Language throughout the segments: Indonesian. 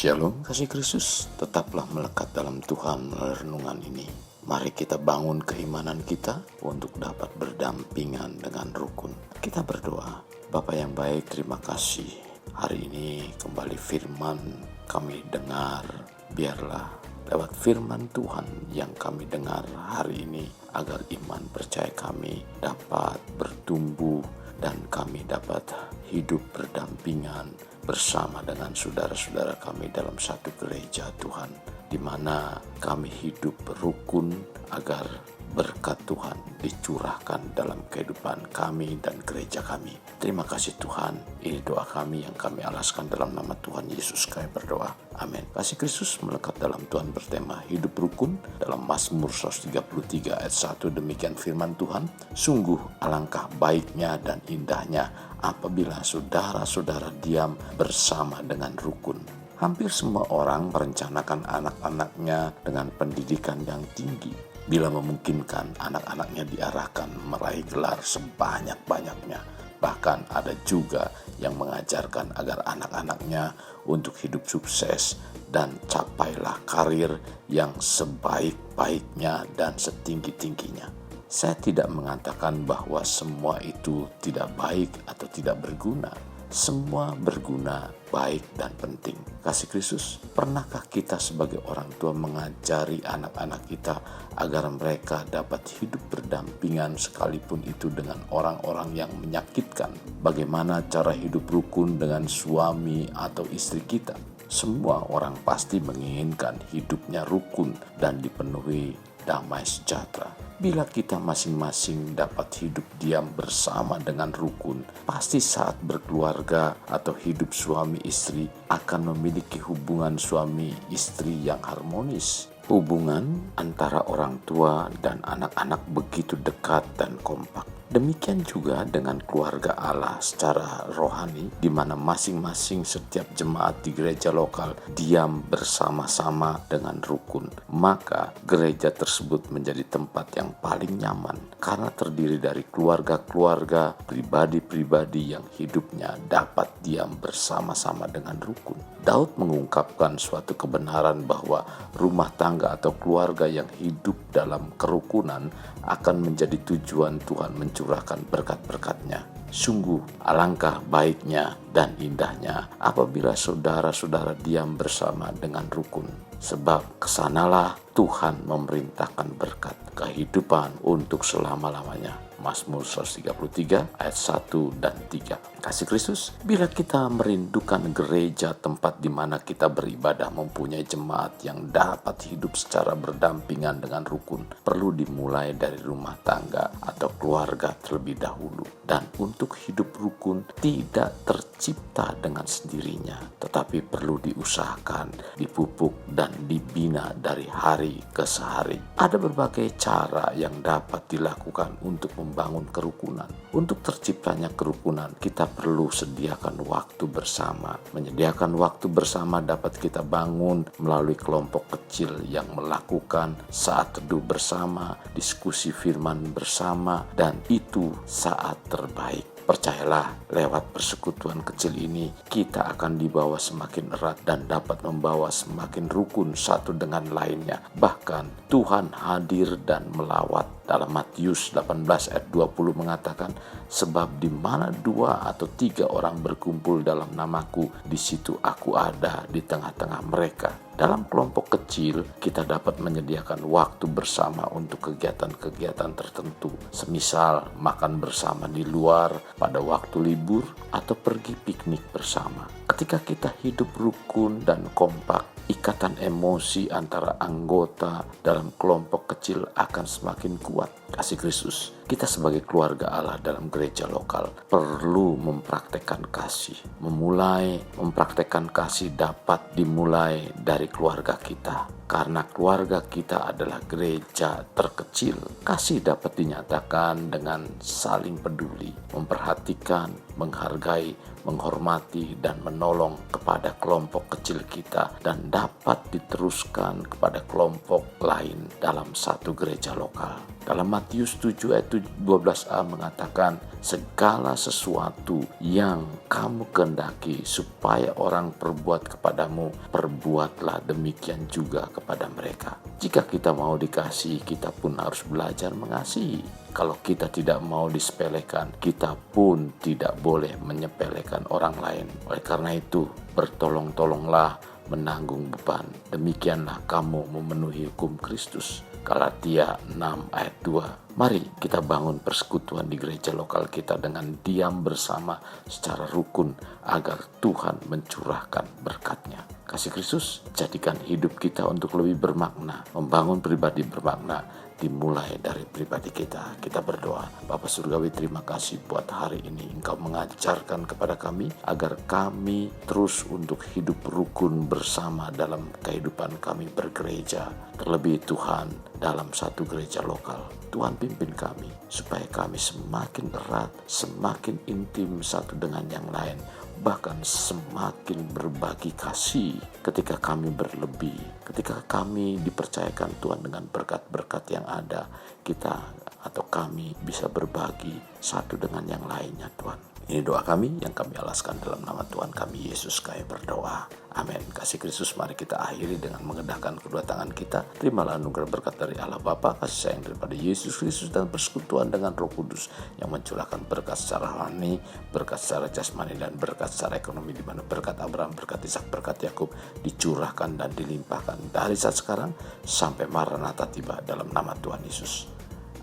Shalom, kasih Kristus, tetaplah melekat dalam Tuhan melalui renungan ini. Mari kita bangun keimanan kita untuk dapat berdampingan dengan rukun. Kita berdoa. Bapa yang baik, terima kasih. Hari ini kembali firman kami dengar. Biarlah lewat firman Tuhan yang kami dengar hari ini, agar iman percaya kami dapat bertumbuh dan kami dapat hidup berdampingan bersama dengan saudara-saudara kami dalam satu gereja Tuhan, di mana kami hidup rukun agar berkat Tuhan dicurahkan dalam kehidupan kami dan gereja kami. Terima kasih Tuhan, ini doa kami yang kami alaskan dalam nama Tuhan Yesus kami berdoa. Amin. Kasih Kristus melekat dalam Tuhan bertema hidup rukun dalam Mazmur 133 ayat 1. Demikian firman Tuhan, sungguh alangkah baiknya dan indahnya apabila saudara-saudara diam bersama dengan rukun. Hampir semua orang merencanakan anak-anaknya dengan pendidikan yang tinggi. Bila memungkinkan, anak-anaknya diarahkan meraih gelar sebanyak-banyaknya. Bahkan ada juga yang mengajarkan agar anak-anaknya untuk hidup sukses dan capailah karir yang sebaik-baiknya dan setinggi-tingginya. Saya tidak mengatakan bahwa semua itu tidak baik atau tidak berguna. Semua berguna, baik dan penting. Kasih Kristus, pernahkah kita sebagai orang tua mengajari anak-anak kita agar mereka dapat hidup berdampingan sekalipun itu dengan orang-orang yang menyakitkan? Bagaimana cara hidup rukun dengan suami atau istri kita? Semua orang pasti menginginkan hidupnya rukun dan dipenuhi damai sejahtera. Bila kita masing-masing dapat hidup diam bersama dengan rukun, pasti saat berkeluarga atau hidup suami istri akan memiliki hubungan suami istri yang harmonis. Hubungan antara orang tua dan anak-anak begitu dekat dan kompak. Demikian juga dengan keluarga Allah secara rohani, di mana masing-masing setiap jemaat di gereja lokal diam bersama-sama dengan rukun. Maka gereja tersebut menjadi tempat yang paling nyaman karena terdiri dari keluarga-keluarga, pribadi-pribadi yang hidupnya dapat diam bersama-sama dengan rukun. Daud mengungkapkan suatu kebenaran bahwa rumah tangga atau keluarga yang hidup dalam kerukunan akan menjadi tujuan Tuhan mencurahkan berkat-berkat-Nya. Sungguh alangkah baiknya dan indahnya apabila saudara-saudara diam bersama dengan rukun. Sebab kesanalah Tuhan memerintahkan berkat kehidupan untuk selama-lamanya. Mazmur 133 ayat 1 dan 3. Kasih Kristus, bila kita merindukan gereja tempat di mana kita beribadah mempunyai jemaat yang dapat hidup secara berdampingan dengan rukun, perlu dimulai dari rumah tangga atau keluarga terlebih dahulu. Dan untuk hidup rukun tidak tercipta dengan sendirinya, tetapi perlu diusahakan, dipupuk dan dibina dari hari ke hari. Ada berbagai cara yang dapat dilakukan untuk membangun kerukunan. Untuk terciptanya kerukunan, kita perlu sediakan waktu bersama. Menyediakan waktu bersama dapat kita bangun melalui kelompok kecil yang melakukan saat teduh bersama, diskusi firman bersama, dan itu saat terbaik. Percayalah, lewat persekutuan kecil ini, kita akan dibawa semakin erat dan dapat membawa semakin rukun satu dengan lainnya. Bahkan Tuhan hadir dan melawat. Dalam Matius 18 ayat 20 mengatakan, sebab di mana 2 atau 3 orang berkumpul dalam namaku, di situ aku ada di tengah-tengah mereka. Dalam kelompok kecil, kita dapat menyediakan waktu bersama untuk kegiatan-kegiatan tertentu. Semisal makan bersama di luar pada waktu libur atau pergi piknik bersama. Ketika kita hidup rukun dan kompak, ikatan emosi antara anggota dalam kelompok kecil akan semakin kuat. Kasih Kristus, kita sebagai keluarga Allah dalam gereja lokal perlu mempraktekkan kasih. Mempraktekkan kasih dapat dimulai dari keluarga kita. Karena keluarga kita adalah gereja terkecil. Kasih dapat dinyatakan dengan saling peduli, memperhatikan, menghargai, menghormati, dan menolong kepada kelompok kecil kita, dan dapat diteruskan kepada kelompok lain dalam satu gereja lokal. Dalam Matius 7 ayat 12a mengatakan, segala sesuatu yang kamu kehendaki supaya orang perbuat kepadamu, perbuatlah demikian juga kepada mereka. Jika kita mau dikasihi, kita pun harus belajar mengasihi. Kalau kita tidak mau disepelekan, kita pun tidak boleh menyepelekan orang lain. Oleh karena itu, bertolong-tolonglah menanggung beban. Demikianlah kamu memenuhi hukum Kristus. Galatia 6 ayat 2. Mari kita bangun persekutuan di gereja lokal kita dengan diam bersama secara rukun agar Tuhan mencurahkan berkat-Nya. Kasih Kristus, jadikan hidup kita untuk lebih bermakna, membangun pribadi bermakna, dimulai dari pribadi kita. Kita berdoa. Bapa Surgawi, terima kasih buat hari ini Engkau mengajarkan kepada kami agar kami terus untuk hidup rukun bersama dalam kehidupan kami bergereja. Terlebih Tuhan dalam satu gereja lokal. Tuhan pimpin kami supaya kami semakin erat, semakin intim satu dengan yang lain, bahkan semakin berbagi kasih ketika kami berlebih, ketika kami dipercayakan Tuhan dengan berkat-berkat yang ada, kita atau kami bisa berbagi satu dengan yang lainnya Tuhan. Ini doa kami yang kami alaskan dalam nama Tuhan kami Yesus kami berdoa. Amin. Kasih Kristus, mari kita akhiri dengan mengedahkan kedua tangan kita. Terimalah anugerah berkat dari Allah Bapa, kasih sayang daripada Yesus Kristus, dan persekutuan dengan Roh Kudus yang mencurahkan berkat secara rohani, berkat secara jasmani, dan berkat secara ekonomi, di mana berkat Abraham, berkat Ishak, berkat Yakub dicurahkan dan dilimpahkan dari saat sekarang sampai Maranatha tiba dalam nama Tuhan Yesus.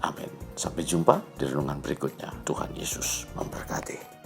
Amin. Sampai jumpa di renungan berikutnya. Tuhan Yesus memberkati.